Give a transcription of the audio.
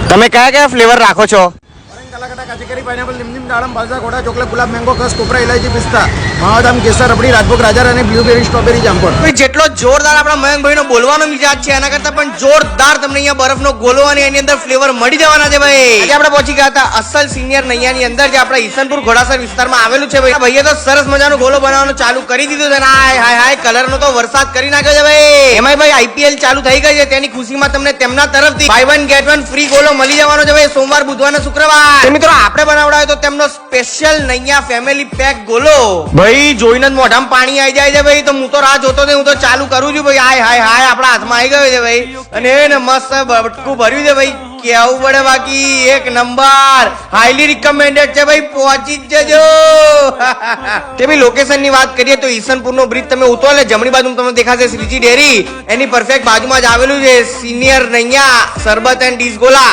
તમે કયા કયા ફ્લેવર રાખો છો? કલાકટા કાચીકેરી પાઇનેપલ લીમડીમ દાડમ બાલસા ઘોડા ચોકલેટ ગુલાબ મેંગો કસ કોપરા ઇલાયચી પિસ્તા મહાદામ કેસર રબડી રાજભોગ રાજા અને બ્લુબેરી સ્ટ્રોબેરી જામફળ. જેટલો જોરદાર આપણા મયંકભાઈ નો બોલવાનો મિજાજ છે એના કરતા પણ જોરદાર તમને અહીંયા બરફનો ગોલો અને એની અંદર ફ્લેવર મળી જવાના છે ભાઈ. આજે આપણે પહોંચી ગયા હતા અસલ સિનિયર નૈયાની અંદર જે આપણા ઈસનપુર ઘોડાસર વિસ્તારમાં આવેલું છે ભાઈ. ભાઈએ તો સરસ મજાનો ગોલો બનાવવાનું ચાલુ કરી દીધું છે. હાય હાય હાય કલર નો તો વરસાદ કરી નાખ્યો છે ભાઈ. એમાં ભાઈ આઈપીએલ ચાલુ થઈ ગઈ છે તેની ખુશીમાં તમને તેમના તરફથી બાય 1 ગેટ 1 ફ્રી ગોલો મળી જવાનો છે ભાઈ સોમવાર બુધવાર અને શુક્રવાર. મિત્રો આપણે બનાવડાયો તો તેમનો સ્પેશિયલ નૈયા ફેમિલી પેક ગોલો ભાઈ જોઈને જ મોઢામાં પાણી આવી જાય છે ભાઈ. તો હું તો રાહ જોતો હું તો ચાલુ કરું છું ભાઈ. હાય હાય હાય આપણા હાથમાં આવી ગયો છે ભાઈ અને એને મસ્ત બટકું ભર્યું છે ભાઈ. કેવું પડે બાકી એક નંબર હાઈલી રિકમેન્ડેડ છે ભાઈ. પહોંચી જ જજો. તે ભાઈ લોકેશન ની વાત કરીએ તો ઈસનપુર નો બ્રિજ તમે ઉતરો એટલે જમણી બાજુ તમને દેખાશે શ્રીજી ડેરી. એની પરફેક્ટ બાજુમાં જ આવેલું છે senior નૈયા Sarbat and dish Gola.